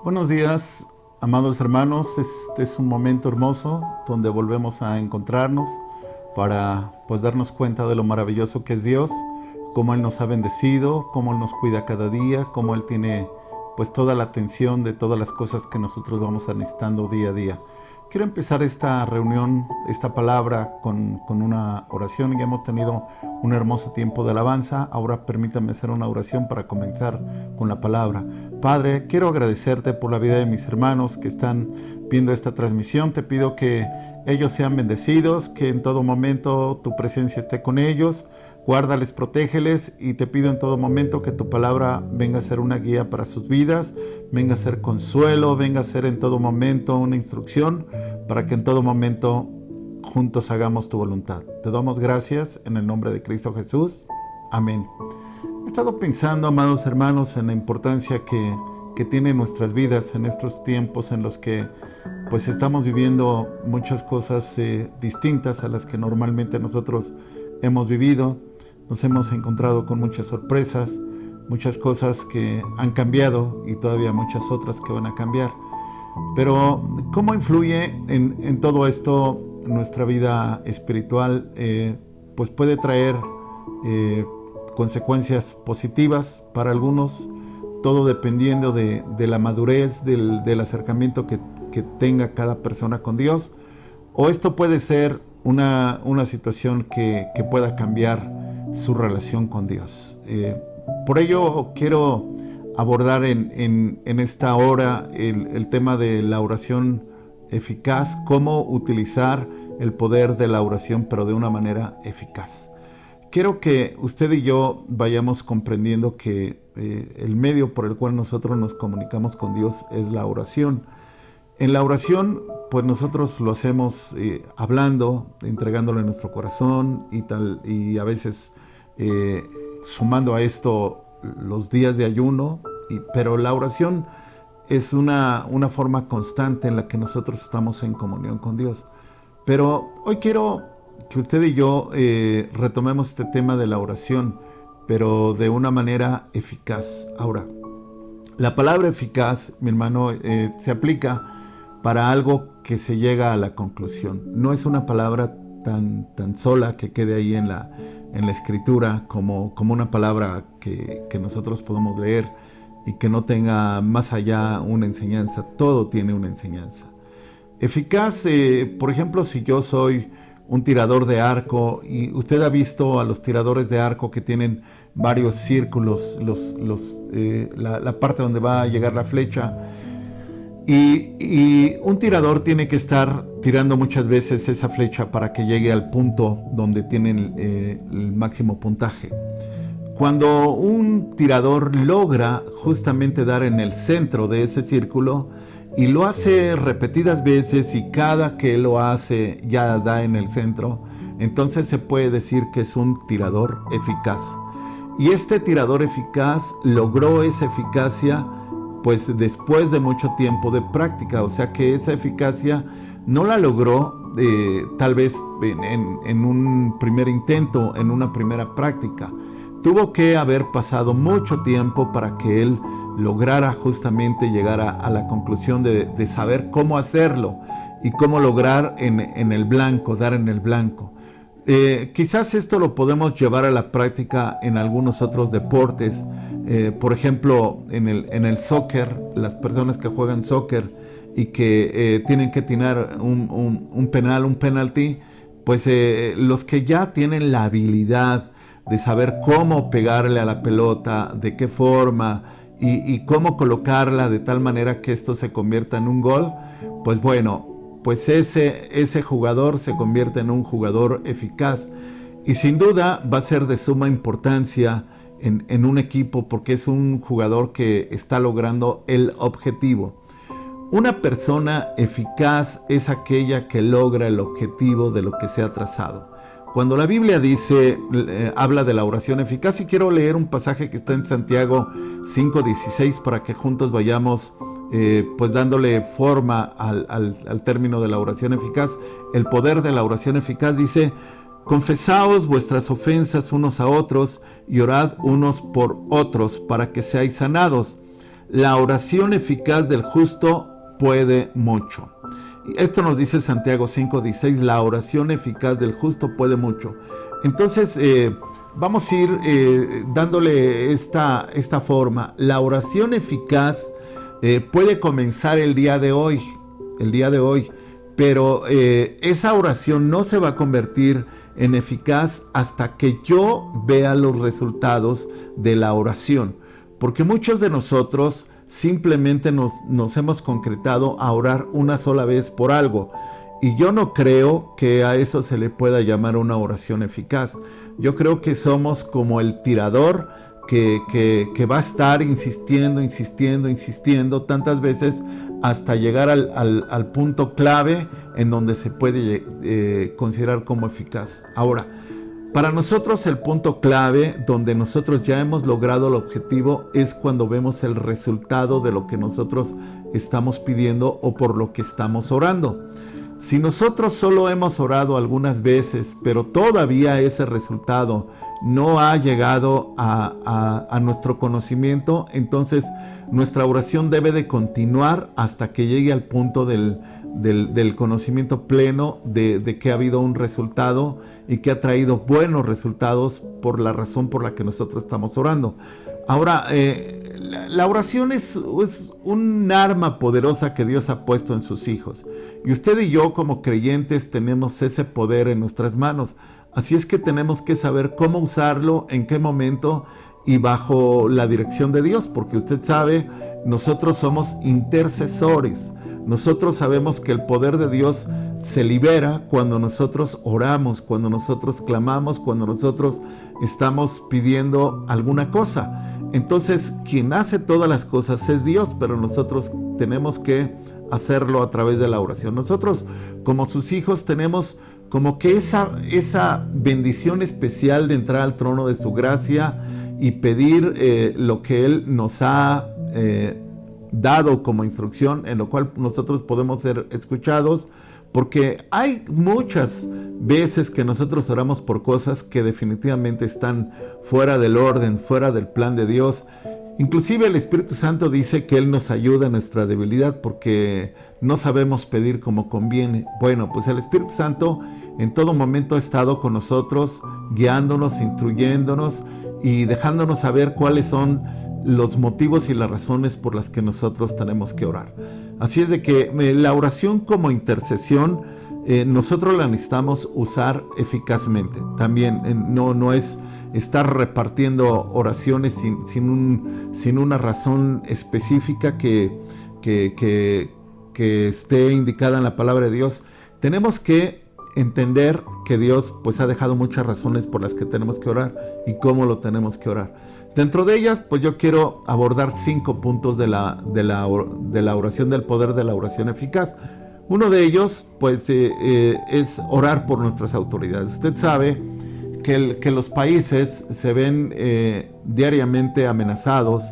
Buenos días, amados hermanos. Este es un momento hermoso donde volvemos a encontrarnos para darnos cuenta de lo maravilloso que es Dios, cómo Él nos ha bendecido, cómo Él nos cuida cada día, cómo Él tiene toda la atención de todas las cosas que nosotros vamos necesitando día a día. Quiero empezar esta reunión, esta palabra con una oración. Ya hemos tenido un hermoso tiempo de alabanza. Ahora permítame hacer una oración para comenzar con la palabra. Padre, quiero agradecerte por la vida de mis hermanos que están viendo esta transmisión. Te pido que ellos sean bendecidos, que en todo momento tu presencia esté con ellos. Guárdales, protégeles, y te pido en todo momento que tu palabra venga a ser una guía para sus vidas, venga a ser consuelo, venga a ser en todo momento una instrucción, para que en todo momento juntos hagamos tu voluntad. Te damos gracias en el nombre de Cristo Jesús. Amén. He estado pensando, amados hermanos, en la importancia que tienen nuestras vidas en estos tiempos en los que estamos viviendo muchas cosas distintas a las que normalmente nosotros hemos vivido. Nos hemos encontrado con muchas sorpresas, muchas cosas que han cambiado y todavía muchas otras que van a cambiar. Pero ¿cómo influye en todo esto nuestra vida espiritual? Puede traer consecuencias positivas para algunos, todo dependiendo de la madurez, del acercamiento que tenga cada persona con Dios. O esto puede ser una situación que pueda cambiar su relación con Dios. Por ello quiero abordar en esta hora el tema de la oración eficaz, cómo utilizar el poder de la oración, pero de una manera eficaz. Quiero que usted y yo vayamos comprendiendo que el medio por el cual nosotros nos comunicamos con Dios es la oración. En la oración, nosotros lo hacemos hablando, entregándole nuestro corazón y a veces sumando a esto los días de ayuno, pero la oración es una forma constante en la que nosotros estamos en comunión con Dios. Pero hoy quiero que usted y yo retomemos este tema de la oración, pero de una manera eficaz. Ahora, la palabra eficaz, mi hermano, se aplica para algo que se llega a la conclusión. No es una palabra tan sola que quede ahí en la escritura como una palabra que nosotros podemos leer y que no tenga más allá una enseñanza. Todo tiene una enseñanza. Eficaz, por ejemplo, si yo soy un tirador de arco, y usted ha visto a los tiradores de arco que tienen varios círculos, la parte donde va a llegar la flecha, y un tirador tiene que estar tirando muchas veces esa flecha para que llegue al punto donde tienen el máximo puntaje. Cuando un tirador logra justamente dar en el centro de ese círculo y lo hace repetidas veces, y cada que lo hace ya da en el centro, entonces se puede decir que es un tirador eficaz. Y este tirador eficaz logró esa eficacia después de mucho tiempo de práctica. O sea que esa eficacia no la logró tal vez en un primer intento, en una primera práctica. Tuvo que haber pasado mucho tiempo para que él lograra justamente llegar a la conclusión de saber cómo hacerlo y cómo lograr en el blanco, dar en el blanco. Quizás esto lo podemos llevar a la práctica en algunos otros deportes. Por ejemplo, en el soccer, las personas que juegan soccer y que tienen que tirar un penalti, los que ya tienen la habilidad de saber cómo pegarle a la pelota, de qué forma y cómo colocarla de tal manera que esto se convierta en un gol, ese jugador se convierte en un jugador eficaz. Y sin duda va a ser de suma importancia en un equipo, porque es un jugador que está logrando el objetivo. Una persona eficaz es aquella que logra el objetivo de lo que se ha trazado. Cuando la Biblia dice, habla de la oración eficaz, y quiero leer un pasaje que está en Santiago 5:16 para que juntos vayamos dándole forma al término de la oración eficaz. El poder de la oración eficaz dice: confesaos vuestras ofensas unos a otros y orad unos por otros para que seáis sanados. la oración eficaz del justo puede mucho. Esto nos dice Santiago 5:16, la oración eficaz del justo puede mucho. Entonces, vamos a ir dándole esta forma. La oración eficaz puede comenzar el día de hoy, pero esa oración no se va a convertir en eficaz hasta que yo vea los resultados de la oración. Porque muchos de nosotros simplemente nos hemos concretado a orar una sola vez por algo. Y yo no creo que a eso se le pueda llamar una oración eficaz. Yo creo que somos como el tirador que va a estar insistiendo tantas veces hasta llegar al punto clave en donde se puede considerar como eficaz. Ahora, para nosotros el punto clave donde nosotros ya hemos logrado el objetivo es cuando vemos el resultado de lo que nosotros estamos pidiendo o por lo que estamos orando. Si nosotros solo hemos orado algunas veces, pero todavía ese resultado no ha llegado a nuestro conocimiento, entonces nuestra oración debe de continuar hasta que llegue al punto del conocimiento pleno de que ha habido un resultado y que ha traído buenos resultados por la razón por la que nosotros estamos orando. Ahora, la oración es un arma poderosa que Dios ha puesto en sus hijos. Y usted y yo como creyentes tenemos ese poder en nuestras manos. Así es que tenemos que saber cómo usarlo, en qué momento y bajo la dirección de Dios. Porque usted sabe, nosotros somos intercesores. Nosotros sabemos que el poder de Dios se libera cuando nosotros oramos, cuando nosotros clamamos, cuando nosotros estamos pidiendo alguna cosa. Entonces, quien hace todas las cosas es Dios, pero nosotros tenemos que hacerlo a través de la oración. Nosotros, como sus hijos, tenemos como que esa bendición especial de entrar al trono de su gracia y pedir lo que Él nos ha dado como instrucción, en lo cual nosotros podemos ser escuchados, porque hay muchas veces que nosotros oramos por cosas que definitivamente están fuera del orden, fuera del plan de Dios. Inclusive el Espíritu Santo dice que Él nos ayuda en nuestra debilidad porque no sabemos pedir como conviene. Bueno, pues el Espíritu Santo en todo momento ha estado con nosotros, guiándonos, instruyéndonos y dejándonos saber cuáles son los motivos y las razones por las que nosotros tenemos que orar. Así es de que la oración como intercesión nosotros la necesitamos usar eficazmente. También no es estar repartiendo oraciones sin una razón específica que esté indicada en la palabra de Dios. Tenemos que entender que Dios pues ha dejado muchas razones por las que tenemos que orar y cómo lo tenemos que orar. Dentro de ellas, pues yo quiero abordar 5 puntos de la oración, del poder de la oración eficaz. Uno de ellos, pues, es orar por nuestras autoridades. Usted sabe que los países se ven diariamente amenazados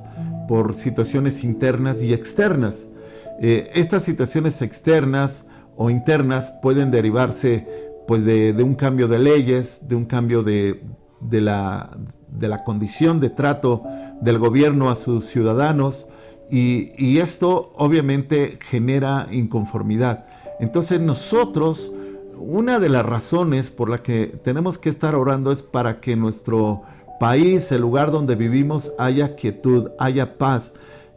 por situaciones internas y externas. Estas situaciones externas o internas pueden derivarse, pues, de un cambio de leyes, de un cambio de la condición de trato del gobierno a sus ciudadanos, y esto obviamente genera inconformidad. Entonces nosotros, una de las razones por la que tenemos que estar orando es para que nuestro país, el lugar donde vivimos, haya quietud, haya paz.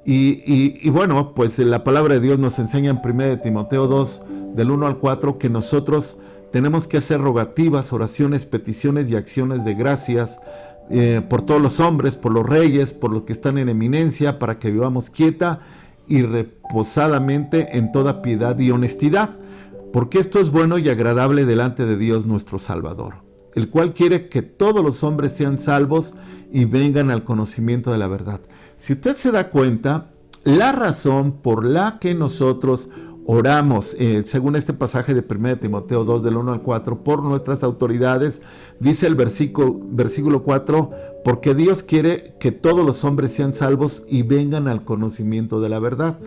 Y bueno, pues la palabra de Dios nos enseña en 1 Timoteo 2, del 1 al 4, que nosotros tenemos que hacer rogativas, oraciones, peticiones y acciones de gracias por todos los hombres, por los reyes, por los que están en eminencia, para que vivamos quieta y reposadamente en toda piedad y honestidad, porque esto es bueno y agradable delante de Dios nuestro Salvador, el cual quiere que todos los hombres sean salvos y vengan al conocimiento de la verdad. Si usted se da cuenta, la razón por la que nosotros oramos, según este pasaje de 1 Timoteo 2, del 1 al 4, por nuestras autoridades, dice el versículo 4, porque Dios quiere que todos los hombres sean salvos y vengan al conocimiento de la verdad.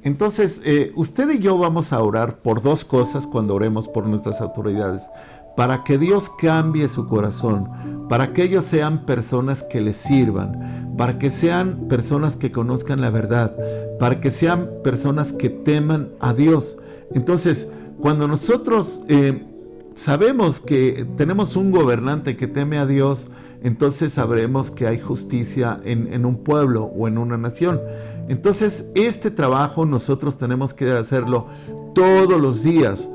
Entonces, usted y yo vamos a orar por 2 cosas cuando oremos por nuestras autoridades. para que Dios cambie su corazón, para que ellos sean personas que le sirvan, para que sean personas que conozcan la verdad, para que sean personas que teman a Dios. Entonces, cuando nosotros sabemos que tenemos un gobernante que teme a Dios, entonces sabremos que hay justicia en un pueblo o en una nación. Entonces, este trabajo nosotros tenemos que hacerlo todos los días.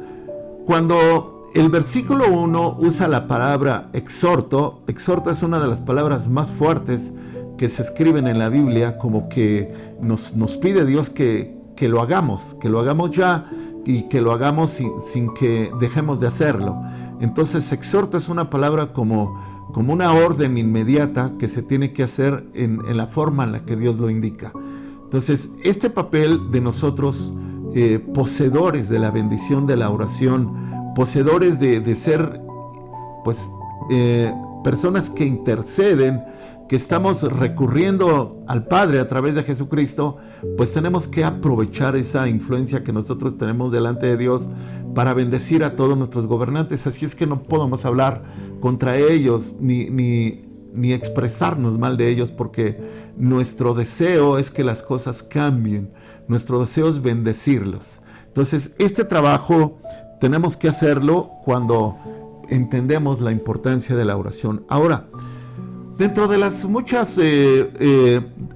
Cuando el versículo 1 usa la palabra exhorto, exhorto es una de las palabras más fuertes que se escriben en la Biblia, como que nos pide Dios que lo hagamos ya, y que lo hagamos sin que dejemos de hacerlo. Entonces, exhorto es una palabra como una orden inmediata que se tiene que hacer en la forma en la que Dios lo indica. Entonces, este papel de nosotros, poseedores de la bendición de la oración, poseedores de ser, pues, personas que interceden, que estamos recurriendo al Padre a través de Jesucristo, pues tenemos que aprovechar esa influencia que nosotros tenemos delante de Dios para bendecir a todos nuestros gobernantes. Así es que no podemos hablar contra ellos ni expresarnos mal de ellos, porque nuestro deseo es que las cosas cambien, nuestro deseo es bendecirlos. Entonces, este trabajo tenemos que hacerlo cuando entendemos la importancia de la oración. Ahora, dentro de las muchas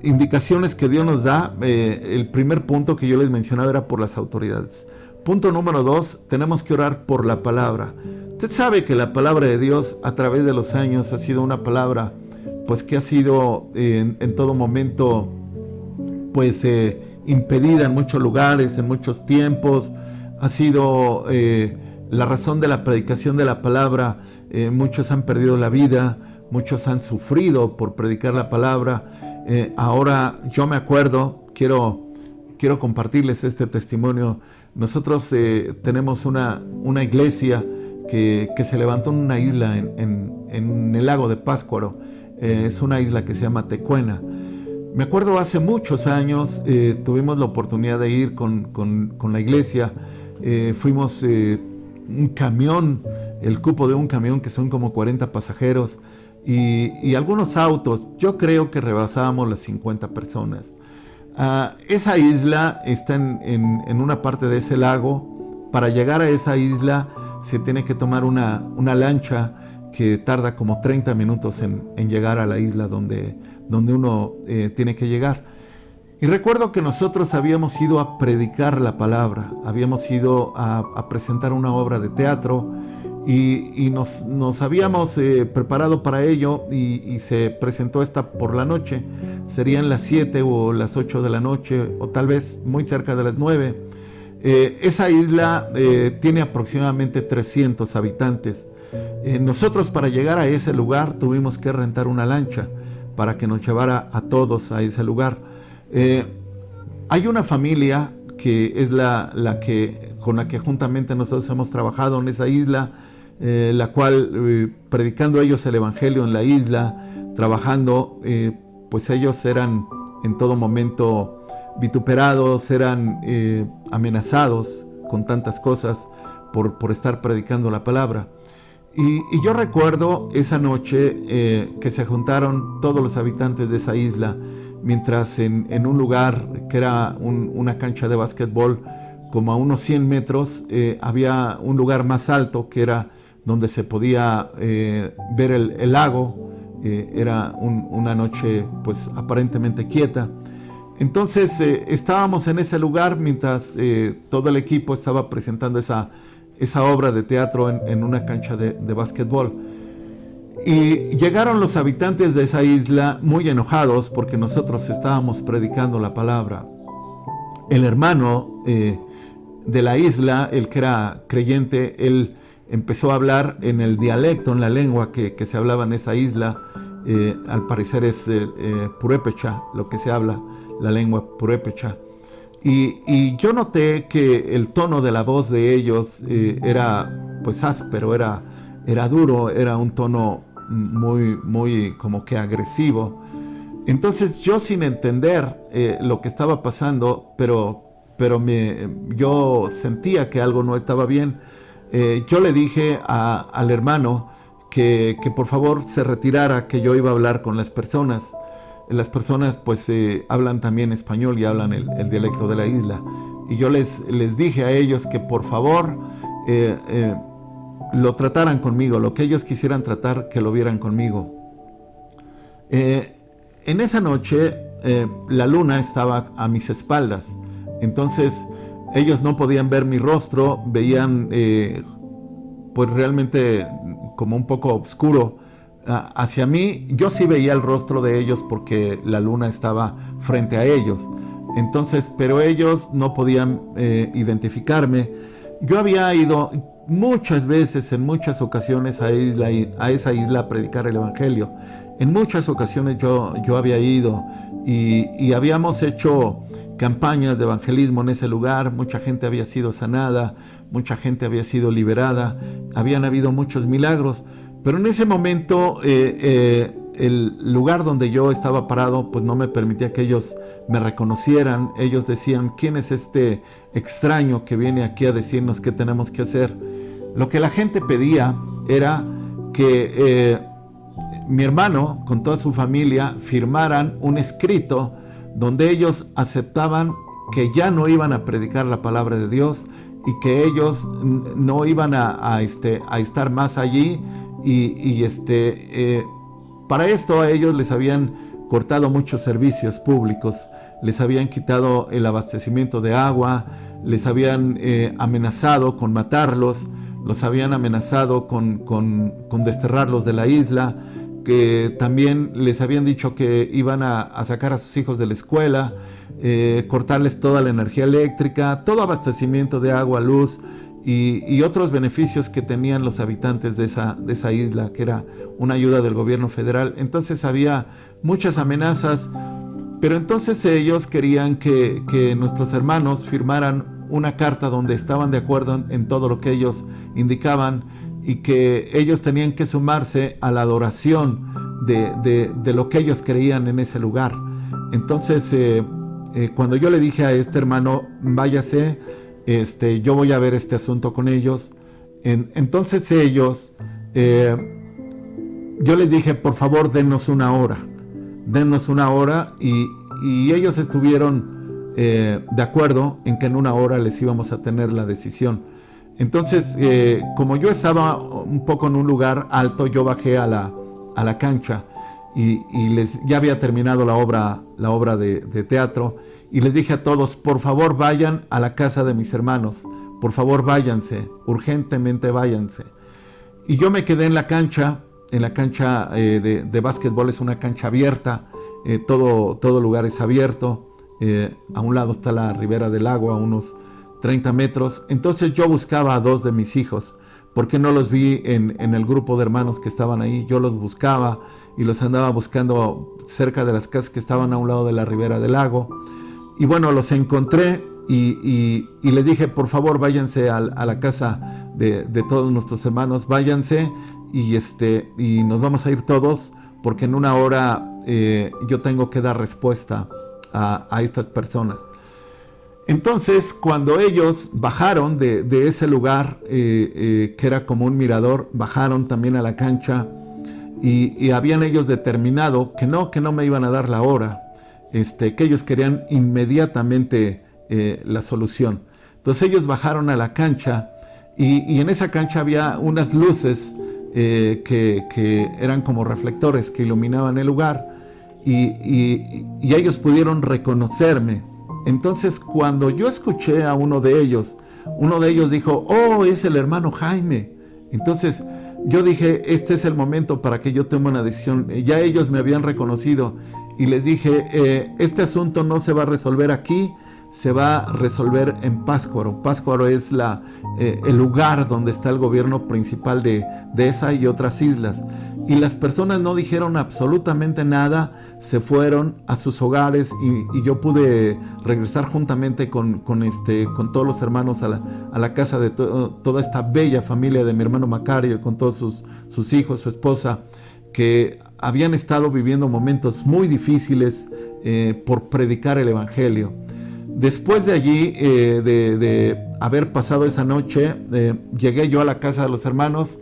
indicaciones que Dios nos da, el primer punto que yo les mencionaba era por las autoridades. Punto número 2, tenemos que orar por la palabra. Usted sabe que la palabra de Dios a través de los años ha sido una palabra, pues, que ha sido en todo momento, pues, impedida en muchos lugares, en muchos tiempos. Ha sido la razón de la predicación de la palabra. Muchos han perdido la vida. Muchos han sufrido por predicar la palabra. Ahora yo me acuerdo, quiero compartirles este testimonio. Nosotros tenemos una iglesia que se levantó en una isla en el lago de Pátzcuaro. Es una isla que se llama Tecuena. Me acuerdo hace muchos años, tuvimos la oportunidad de ir con la iglesia. Fuimos un camión, el cupo de un camión, que son como 40 pasajeros. Y algunos autos. Yo creo que rebasábamos las 50 personas. Esa isla está en una parte de ese lago. Para llegar a esa isla se tiene que tomar una lancha que tarda como 30 minutos en llegar a la isla donde uno tiene que llegar. Y recuerdo que nosotros habíamos ido a predicar la palabra, habíamos ido a presentar una obra de teatro, y nos habíamos preparado para ello, y se presentó esta por la noche. Serían las 7 o las 8 de la noche, o tal vez muy cerca de las 9. Esa isla tiene aproximadamente 300 habitantes. Nosotros, para llegar a ese lugar, tuvimos que rentar una lancha para que nos llevara a todos a ese lugar. Hay una familia que es con la que juntamente nosotros hemos trabajado en esa isla, la cual, predicando ellos el evangelio en la isla, trabajando, pues ellos eran en todo momento vituperados, eran amenazados con tantas cosas por estar predicando la palabra. Y yo recuerdo esa noche que se juntaron todos los habitantes de esa isla, mientras en un lugar que era una cancha de básquetbol, como a unos 100 metros, había un lugar más alto que era donde se podía ver el lago. Era una noche, pues, aparentemente quieta. Entonces estábamos en ese lugar mientras todo el equipo estaba presentando esa obra de teatro en una cancha de básquetbol. Y llegaron los habitantes de esa isla muy enojados porque nosotros estábamos predicando la palabra. El hermano de la isla, el que era creyente, él empezó a hablar en el dialecto, en la lengua que se hablaba en esa isla. Al parecer es purépecha lo que se habla, la lengua purépecha. Y yo noté que el tono de la voz de ellos era, pues, áspero, era duro, era un tono muy como que agresivo. Entonces yo, sin entender lo que estaba pasando, pero yo sentía que algo no estaba bien, yo le dije al hermano que por favor se retirara, que yo iba a hablar con las personas. Las personas pues hablan también español y hablan el dialecto de la isla. Y yo les dije a ellos que por favor lo trataran conmigo, lo que ellos quisieran tratar, que lo vieran conmigo. En esa noche la luna estaba a mis espaldas, entonces ellos no podían ver mi rostro, veían pues realmente como un poco oscuro hacia mí. Yo sí veía el rostro de ellos porque la luna estaba frente a ellos. Entonces, pero ellos no podían identificarme. Yo había ido muchas veces, en muchas ocasiones a esa isla a predicar el evangelio. En muchas ocasiones yo había ido y habíamos hecho campañas de evangelismo en ese lugar. Mucha gente había sido sanada, mucha gente había sido liberada, habían habido muchos milagros. Pero en ese momento el lugar donde yo estaba parado pues no me permitía que ellos me reconocieran. Ellos decían: ¿quién es este extraño que viene aquí a decirnos qué tenemos que hacer? Lo que la gente pedía era que mi hermano con toda su familia firmaran un escrito donde ellos aceptaban que ya no iban a predicar la palabra de Dios y que ellos no iban a estar más allí. Para esto a ellos les habían cortado muchos servicios públicos, les habían quitado el abastecimiento de agua, les habían amenazado con matarlos, los habían amenazado con desterrarlos de la isla, que también les habían dicho que iban a sacar a sus hijos de la escuela, cortarles toda la energía eléctrica, todo abastecimiento de agua, luz y otros beneficios que tenían los habitantes de esa isla, que era una ayuda del gobierno federal. Entonces había muchas amenazas, pero entonces ellos querían que nuestros hermanos firmaran una carta donde estaban de acuerdo en todo lo que ellos indicaban y que ellos tenían que sumarse a la adoración de lo que ellos creían en ese lugar. Entonces cuando yo le dije a este hermano: váyase, yo voy a ver este asunto con ellos. Entonces ellos, yo les dije: por favor, dennos una hora y ellos estuvieron de acuerdo en que en una hora les íbamos a tener la decisión. Entonces, como yo estaba un poco en un lugar alto, yo bajé a la cancha y ya había terminado la obra de teatro, y les dije a todos: por favor, vayan a la casa de mis hermanos, por favor, váyanse, urgentemente váyanse. Y yo me quedé en la cancha de básquetbol. Es una cancha abierta, todo lugar es abierto, a un lado está la ribera del lago, a unos 30 metros. Entonces yo buscaba a 2 de mis hijos, porque no los vi en el grupo de hermanos que estaban ahí. Yo los buscaba y los andaba buscando cerca de las casas que estaban a un lado de la ribera del lago. Y bueno, los encontré y les dije: por favor, váyanse a la casa de todos nuestros hermanos, váyanse y nos vamos a ir todos, porque en una hora yo tengo que dar respuesta a estas personas. Entonces, cuando ellos bajaron de ese lugar, que era como un mirador, bajaron también a la cancha y habían ellos determinado que no me iban a dar la hora, que ellos querían inmediatamente la solución. Entonces ellos bajaron a la cancha y en esa cancha había unas luces que eran como reflectores que iluminaban el lugar y ellos pudieron reconocerme. Entonces cuando yo escuché a uno de ellos dijo: oh, es el hermano Jaime. Entonces yo dije: este es el momento para que yo tome una decisión. Ya ellos me habían reconocido y les dije: este asunto no se va a resolver aquí, se va a resolver en Pátzcuaro. Pátzcuaro es el lugar donde está el gobierno principal de esa y otras islas. Y las personas no dijeron absolutamente nada, se fueron a sus hogares y yo pude regresar juntamente con todos los hermanos a la casa de toda esta bella familia de mi hermano Macario, con todos sus hijos, su esposa, que habían estado viviendo momentos muy difíciles por predicar el evangelio. Después de allí, de haber pasado esa noche, llegué yo a la casa de los hermanos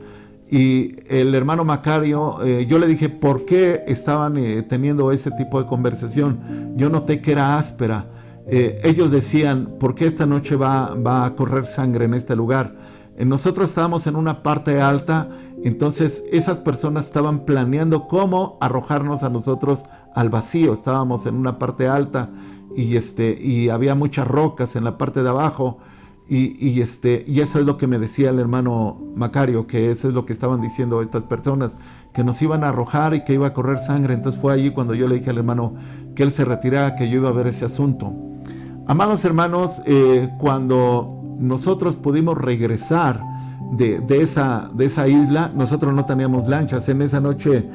y el hermano Macario, yo le dije por qué estaban teniendo ese tipo de conversación. Yo noté que era áspera. Ellos decían, ¿por qué esta noche va a correr sangre en este lugar? Nosotros estábamos en una parte alta, entonces esas personas estaban planeando cómo arrojarnos a nosotros al vacío. Estábamos en una parte alta y había muchas rocas en la parte de abajo y eso es lo que me decía el hermano Macario, que eso es lo que estaban diciendo estas personas, que nos iban a arrojar y que iba a correr sangre. Entonces fue allí cuando yo le dije al hermano que él se retirara, que yo iba a ver ese asunto. Amados hermanos, cuando nosotros pudimos regresar de esa isla, nosotros no teníamos lanchas. En esa noche,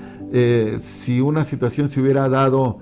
si una situación se hubiera dado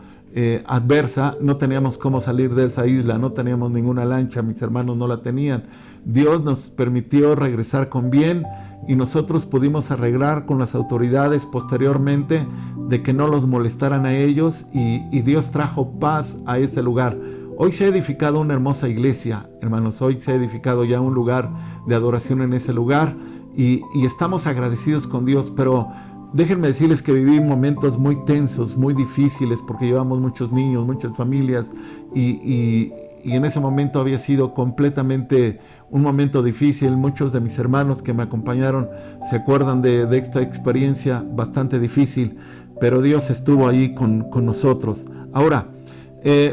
adversa, no teníamos cómo salir de esa isla, no teníamos ninguna lancha, mis hermanos no la tenían. Dios nos permitió regresar con bien y nosotros pudimos arreglar con las autoridades posteriormente de que no los molestaran a ellos y Dios trajo paz a ese lugar. Hoy se ha edificado una hermosa iglesia, hermanos. Hoy se ha edificado ya un lugar de adoración en ese lugar y estamos agradecidos con Dios, pero déjenme decirles que viví momentos muy tensos, muy difíciles, porque llevamos muchos niños, muchas familias y en ese momento había sido completamente un momento difícil. Muchos de mis hermanos que me acompañaron se acuerdan de esta experiencia bastante difícil, pero Dios estuvo ahí con nosotros. Ahora,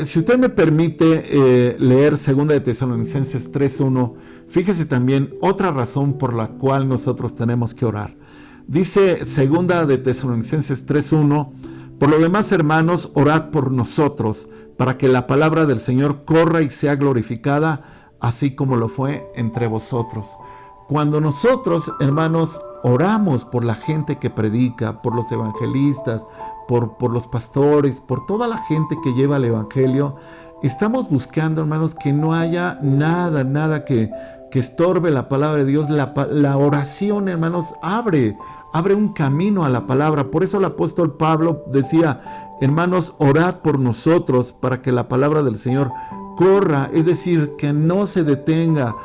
si usted me permite leer 2 de Tesalonicenses 3:1, fíjese también otra razón por la cual nosotros tenemos que orar. Dice 2 de Tesalonicenses 3:1, por lo demás, hermanos, orad por nosotros, para que la palabra del Señor corra y sea glorificada, así como lo fue entre vosotros. Cuando nosotros, hermanos, oramos por la gente que predica, por los evangelistas, por los pastores, por toda la gente que lleva el evangelio, estamos buscando, hermanos, que no haya nada que estorbe la palabra de Dios. La oración, hermanos, abre un camino a la palabra. Por eso el apóstol Pablo decía, hermanos, orad por nosotros para que la palabra del Señor corra, es decir, que no se detenga.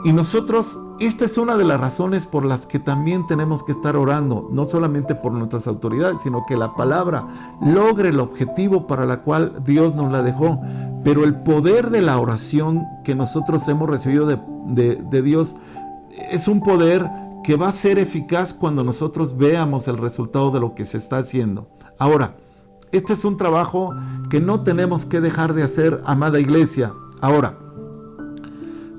Y nosotros, esta es una de las razones por las que también tenemos que estar orando, no solamente por nuestras autoridades, sino que la palabra logre el objetivo para la cual Dios nos la dejó. Pero el poder de la oración que nosotros hemos recibido de Dios es un poder que va a ser eficaz cuando nosotros veamos el resultado de lo que se está haciendo. Ahora, este es un trabajo que no tenemos que dejar de hacer, amada iglesia. Ahora,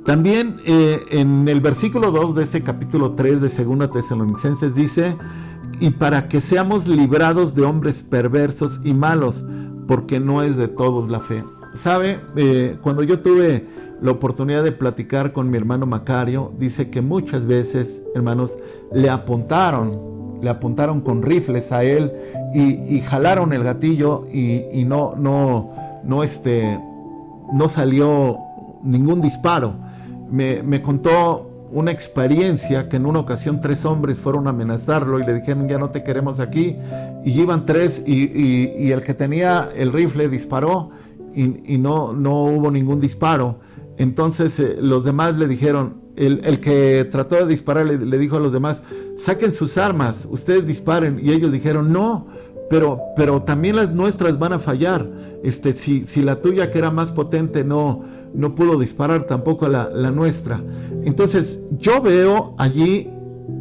también en el versículo 2 de este capítulo 3 de 2 Tesalonicenses dice, y para que seamos librados de hombres perversos y malos, porque no es de todos la fe. ¿Sabe? Cuando yo tuve la oportunidad de platicar con mi hermano Macario, dice que muchas veces, hermanos, le apuntaron con rifles a él y jalaron el gatillo y no salió ningún disparo. Me contó una experiencia que en una ocasión 3 hombres fueron a amenazarlo y le dijeron, ya no te queremos aquí, y iban 3 y el que tenía el rifle disparó y no hubo ningún disparo. Entonces los demás le dijeron, el que trató de disparar le dijo a los demás, saquen sus armas, ustedes disparen, y ellos dijeron, no, pero también las nuestras van a fallar. Si la tuya, que era más potente, no pudo disparar, tampoco la nuestra. Entonces yo veo allí,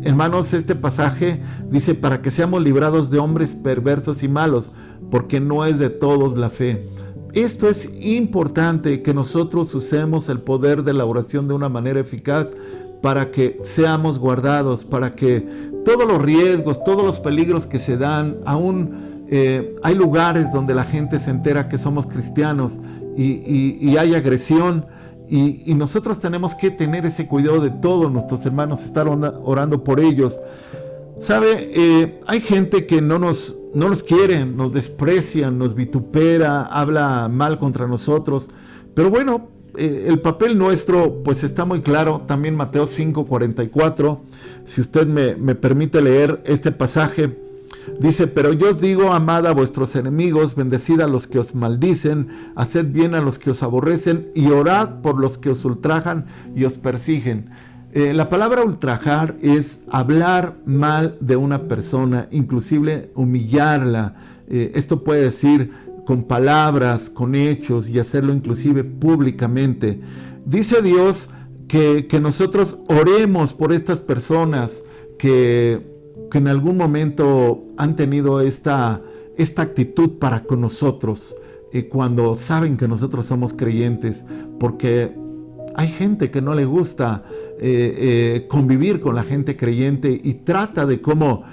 hermanos, este pasaje dice, para que seamos librados de hombres perversos y malos, porque no es de todos la fe. Esto es importante, que nosotros usemos el poder de la oración de una manera eficaz para que seamos guardados, para que todos los riesgos, todos los peligros que se dan, aún hay lugares donde la gente se entera que somos cristianos y hay agresión, y nosotros tenemos que tener ese cuidado de todos nuestros hermanos, estar orando por ellos. ¿Sabe? Hay gente que no nos quiere, nos desprecia, nos vitupera, habla mal contra nosotros, pero bueno, el papel nuestro pues está muy claro. También Mateo 5:44, si usted me permite leer este pasaje, Dice, pero yo os digo, amad a vuestros enemigos, bendecid a los que os maldicen, haced bien a los que os aborrecen y orad por los que os ultrajan y os persiguen. La palabra ultrajar es hablar mal de una persona, inclusive humillarla. Esto puede decir con palabras, con hechos y hacerlo inclusive públicamente. Dice Dios que nosotros oremos por estas personas que en algún momento han tenido esta actitud para con nosotros, cuando saben que nosotros somos creyentes, porque hay gente que no le gusta convivir con la gente creyente y trata de cómo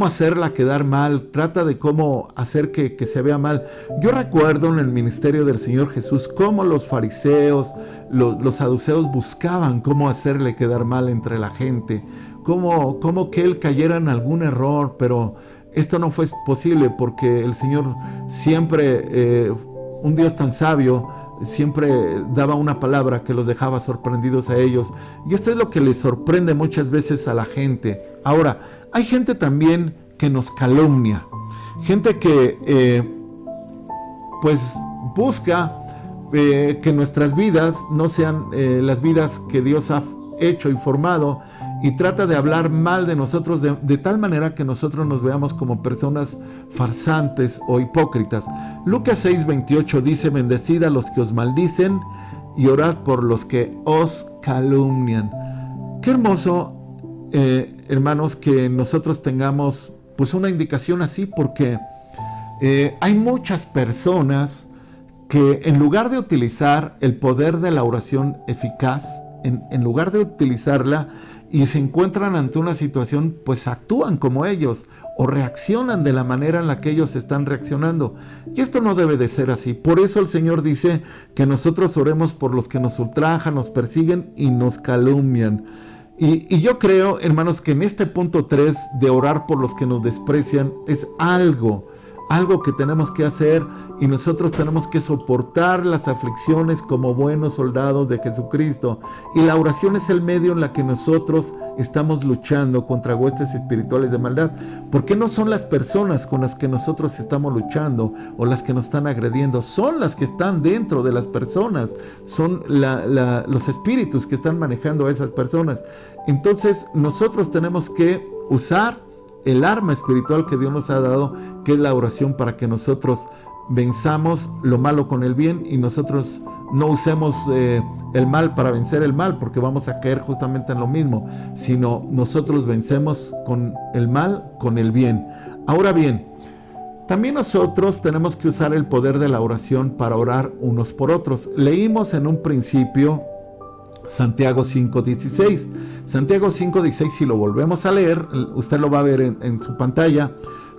hacerla quedar mal, trata de cómo hacer que se vea mal. Yo recuerdo en el ministerio del Señor Jesús cómo los fariseos, los saduceos buscaban cómo hacerle quedar mal entre la gente, cómo que él cayera en algún error, pero esto no fue posible porque el Señor siempre, un Dios tan sabio, siempre daba una palabra que los dejaba sorprendidos a ellos. Y esto es lo que les sorprende muchas veces a la gente. Ahora, hay gente también que nos calumnia, gente que pues busca que nuestras vidas no sean las vidas que Dios ha hecho y formado, y trata de hablar mal de nosotros de tal manera que nosotros nos veamos como personas farsantes o hipócritas. Lucas 6:28 dice, bendecid a los que os maldicen y orad por los que os calumnian. Qué hermoso, hermanos, que nosotros tengamos pues una indicación así, porque hay muchas personas que en lugar de utilizar el poder de la oración eficaz, en lugar de utilizarla, y se encuentran ante una situación, pues actúan como ellos o reaccionan de la manera en la que ellos están reaccionando. Y esto no debe de ser así. Por eso el Señor dice que nosotros oremos por los que nos ultrajan, nos persiguen y nos calumnian. Y yo creo, hermanos, que en este punto 3 de orar por los que nos desprecian es algo que tenemos que hacer, y nosotros tenemos que soportar las aflicciones como buenos soldados de Jesucristo. Y la oración es el medio en la que nosotros estamos luchando contra huestes espirituales de maldad, porque no son las personas con las que nosotros estamos luchando o las que nos están agrediendo, son las que están dentro de las personas, son los espíritus que están manejando a esas personas. Entonces nosotros tenemos que usar el arma espiritual que Dios nos ha dado, que es la oración, para que nosotros venzamos lo malo con el bien, y nosotros no usemos el mal para vencer el mal, porque vamos a caer justamente en lo mismo, sino nosotros vencemos con el mal con el bien. Ahora bien, también nosotros tenemos que usar el poder de la oración para orar unos por otros. Leímos en un principio Santiago 5:16. Santiago 5:16, si lo volvemos a leer, usted lo va a ver en su pantalla.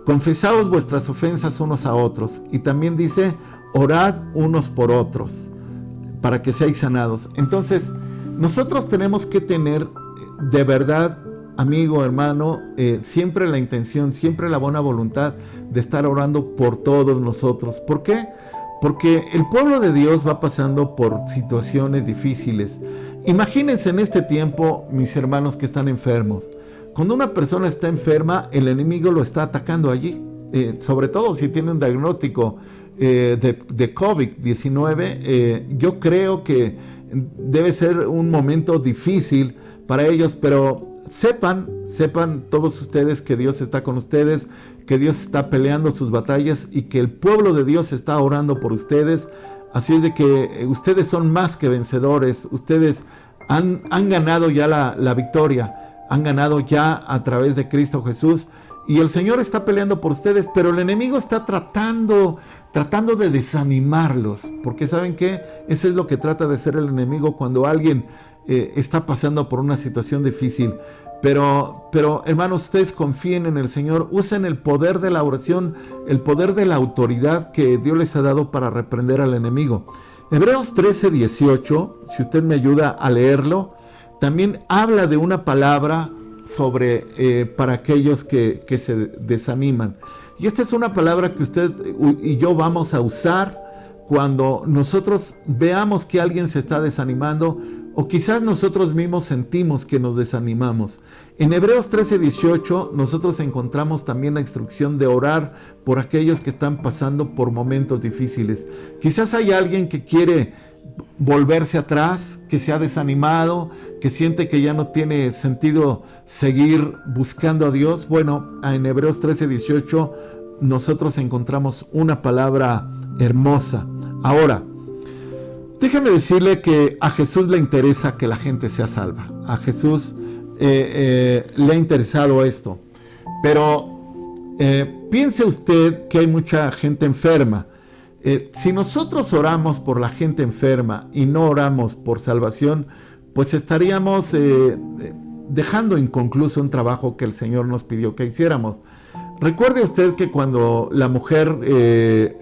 Confesaos vuestras ofensas unos a otros. Y también dice, orad unos por otros, para que seáis sanados. Entonces, nosotros tenemos que tener de verdad, amigo, hermano, siempre la intención, siempre la buena voluntad de estar orando por todos nosotros. ¿Por qué? Porque el pueblo de Dios va pasando por situaciones difíciles. Imagínense en este tiempo, mis hermanos que están enfermos. Cuando una persona está enferma, el enemigo lo está atacando allí. Sobre todo si tiene un diagnóstico de COVID-19. Yo creo que debe ser un momento difícil para ellos, pero sepan todos ustedes que Dios está con ustedes, que Dios está peleando sus batallas y que el pueblo de Dios está orando por ustedes. Así es de que ustedes son más que vencedores. Ustedes han ganado ya la victoria. Han ganado ya a través de Cristo Jesús. Y el Señor está peleando por ustedes. Pero el enemigo está tratando de desanimarlos. Porque ¿saben qué? Eso es lo que trata de hacer el enemigo cuando alguien está pasando por una situación difícil. Pero hermanos, ustedes confíen en el Señor, usen el poder de la oración, el poder de la autoridad que Dios les ha dado para reprender al enemigo. Hebreos 13:18, si usted me ayuda a leerlo, también habla de una palabra sobre para aquellos que se desaniman. Y esta es una palabra que usted y yo vamos a usar cuando nosotros veamos que alguien se está desanimando. o quizás nosotros mismos sentimos que nos desanimamos. En Hebreos 13:18 nosotros encontramos también la instrucción de orar por aquellos que están pasando por momentos difíciles. Quizás hay alguien que quiere volverse atrás, que se ha desanimado, que siente que ya no tiene sentido seguir buscando a Dios. Bueno, en Hebreos 13:18 nosotros encontramos una palabra hermosa. Ahora, déjeme decirle que a Jesús le interesa que la gente sea salva. A Jesús le ha interesado esto. Pero piense usted que hay mucha gente enferma. Si nosotros oramos por la gente enferma y no oramos por salvación, pues estaríamos dejando inconcluso un trabajo que el Señor nos pidió que hiciéramos. Recuerde usted que cuando la mujer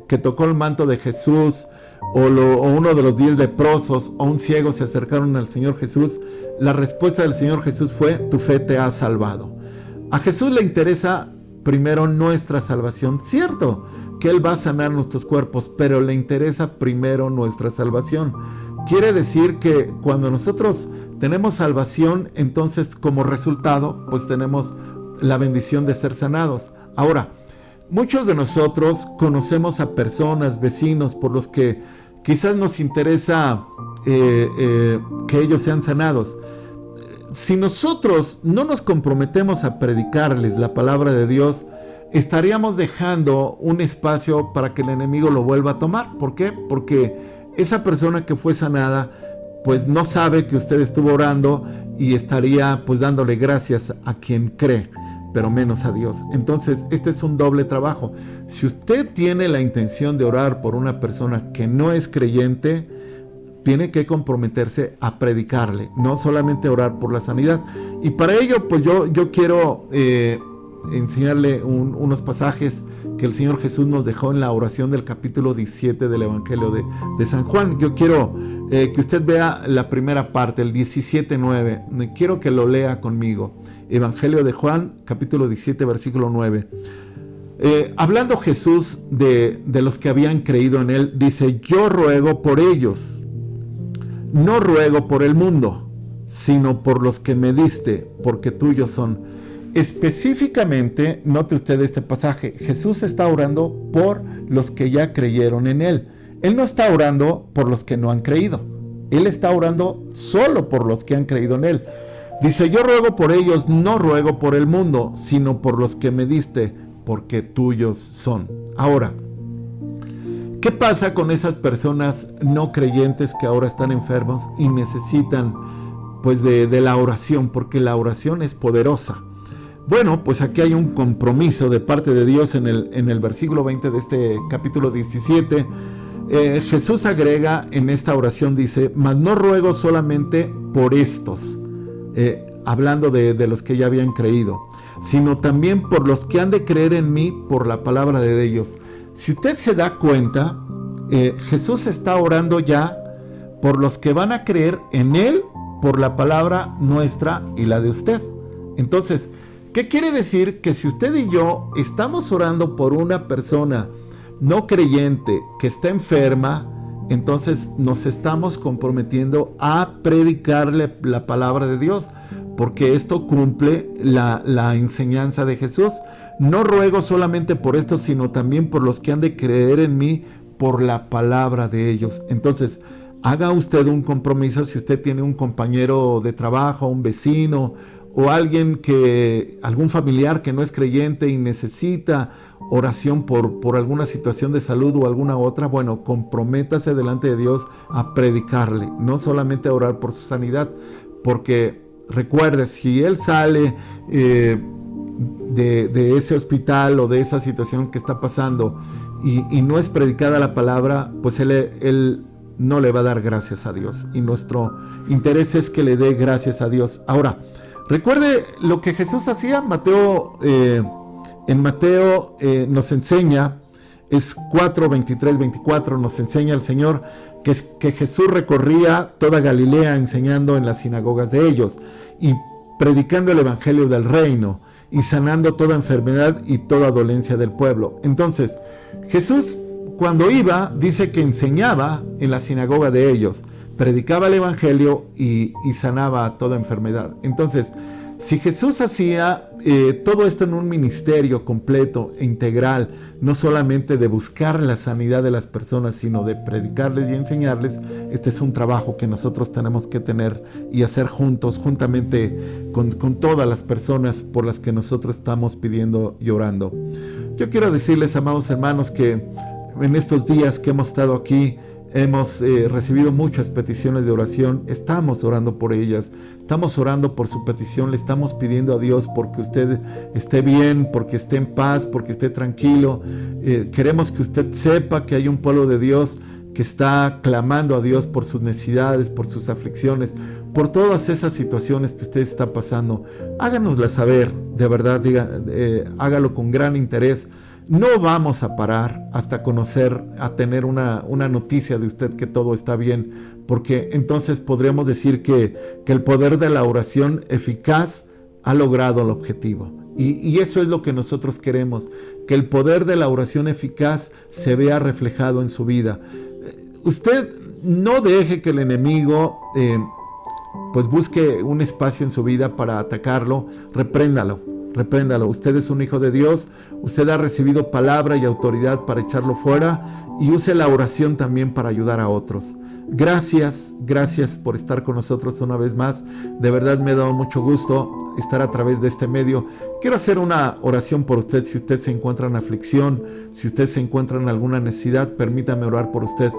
que tocó el manto de Jesús, o uno de los 10 leprosos o un ciego se acercaron al Señor Jesús, la respuesta del Señor Jesús fue: tu fe te ha salvado. A Jesús le interesa primero nuestra salvación. Cierto que Él va a sanar nuestros cuerpos, pero le interesa primero nuestra salvación. Quiere decir que cuando nosotros tenemos salvación, entonces como resultado, pues tenemos la bendición de ser sanados. Ahora, muchos de nosotros conocemos a personas, vecinos, por los que quizás nos interesa que ellos sean sanados. Si nosotros no nos comprometemos a predicarles la palabra de Dios, estaríamos dejando un espacio para que el enemigo lo vuelva a tomar. ¿Por qué? Porque esa persona que fue sanada, pues no sabe que usted estuvo orando y estaría pues dándole gracias a quien cree, pero menos a Dios. Entonces, este es un doble trabajo. Si usted tiene la intención de orar por una persona que no es creyente, tiene que comprometerse a predicarle, no solamente orar por la sanidad. Y para ello, pues yo quiero enseñarle unos pasajes que el Señor Jesús nos dejó en la oración del capítulo 17 del Evangelio de San Juan. Yo quiero que usted vea la primera parte, el 17:9. Quiero que lo lea conmigo. Evangelio de Juan, capítulo 17, versículo 9. Hablando Jesús de los que habían creído en Él, dice: yo ruego por ellos, no ruego por el mundo, sino por los que me diste, porque tuyos son. Específicamente, note usted este pasaje, Jesús está orando por los que ya creyeron en Él. Él no está orando por los que no han creído. Él está orando solo por los que han creído en Él. Dice: yo ruego por ellos, no ruego por el mundo, sino por los que me diste, porque tuyos son. Ahora, ¿qué pasa con esas personas no creyentes que ahora están enfermos y necesitan pues de la oración? Porque la oración es poderosa. Bueno, pues aquí hay un compromiso de parte de Dios en el versículo 20 de este capítulo 17. Jesús agrega en esta oración, dice: mas no ruego solamente por estos, hablando de los que ya habían creído, sino también por los que han de creer en mí por la palabra de ellos. Si usted se da cuenta, Jesús está orando ya por los que van a creer en Él por la palabra nuestra y la de usted. Entonces, ¿qué quiere decir? Que si usted y yo estamos orando por una persona no creyente que está enferma, entonces nos estamos comprometiendo a predicarle la palabra de Dios, porque esto cumple la enseñanza de Jesús. No ruego solamente por esto, sino también por los que han de creer en mí por la palabra de ellos. Entonces, haga usted un compromiso. Si usted tiene un compañero de trabajo, un vecino o algún familiar que no es creyente y necesita oración por alguna situación de salud o alguna otra, bueno, comprométase delante de Dios a predicarle, no solamente a orar por su sanidad, porque recuerde, si él sale de ese hospital o de esa situación que está pasando y no es predicada la palabra, pues él no le va a dar gracias a Dios, y nuestro interés es que le dé gracias a Dios. Ahora, recuerde lo que Jesús hacía. En Mateo nos enseña, es 4, 23, 24, nos enseña el Señor que Jesús recorría toda Galilea enseñando en las sinagogas de ellos y predicando el evangelio del reino y sanando toda enfermedad y toda dolencia del pueblo. Entonces, Jesús, cuando iba, dice que enseñaba en la sinagoga de ellos, predicaba el evangelio y sanaba toda enfermedad. Entonces, si Jesús hacía todo esto en un ministerio completo e integral, no solamente de buscar la sanidad de las personas, sino de predicarles y enseñarles, este es un trabajo que nosotros tenemos que tener y hacer juntos, juntamente con todas las personas por las que nosotros estamos pidiendo y orando. Yo quiero decirles, amados hermanos, que en estos días que hemos estado aquí, hemos recibido muchas peticiones de oración. Estamos orando por ellas, estamos orando por su petición, le estamos pidiendo a Dios porque usted esté bien, porque esté en paz, porque esté tranquilo. Queremos que usted sepa que hay un pueblo de Dios que está clamando a Dios por sus necesidades, por sus aflicciones, por todas esas situaciones que usted está pasando. Háganosla saber, de verdad, hágalo con gran interés. No vamos a parar hasta conocer, a tener una noticia de usted que todo está bien, porque entonces podríamos decir que el poder de la oración eficaz ha logrado el objetivo. Y eso es lo que nosotros queremos, que el poder de la oración eficaz se vea reflejado en su vida. Usted no deje que el enemigo pues busque un espacio en su vida para atacarlo. Repréndalo. Usted es un hijo de Dios, usted ha recibido palabra y autoridad para echarlo fuera, y use la oración también para ayudar a otros. Gracias por estar con nosotros una vez más. De verdad me ha dado mucho gusto estar a través de este medio. Quiero hacer una oración por usted. Si usted se encuentra en aflicción, si usted se encuentra en alguna necesidad, permítame orar por usted.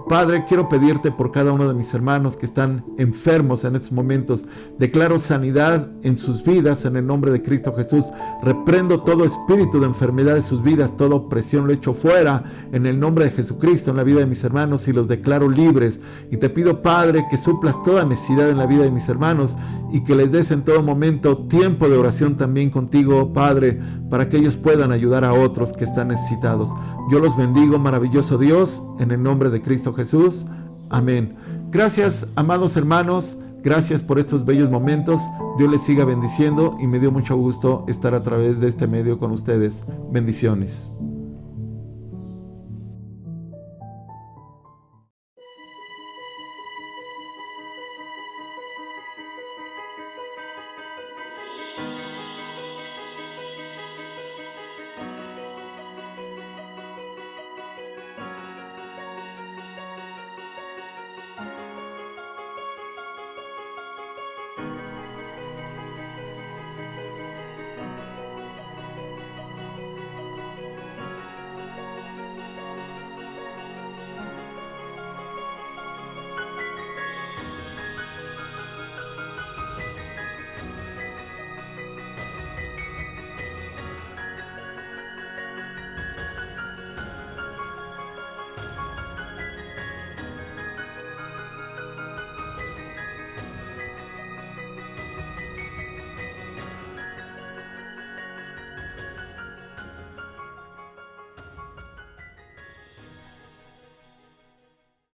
Padre, quiero pedirte por cada uno de mis hermanos que están enfermos en estos momentos. Declaro sanidad en sus vidas en el nombre de Cristo Jesús. Reprendo todo espíritu de enfermedad de sus vidas, toda opresión lo echo fuera en el nombre de Jesucristo en la vida de mis hermanos y los declaro libres. Y te pido, Padre, que suplas toda necesidad en la vida de mis hermanos y que les des en todo momento tiempo de oración también contigo, Padre, para que ellos puedan ayudar a otros que están necesitados. Yo los bendigo, maravilloso Dios, en el nombre de Cristo Jesús. Amén. Gracias, amados hermanos. Gracias por estos bellos momentos. Dios les siga bendiciendo y me dio mucho gusto estar a través de este medio con ustedes. Bendiciones.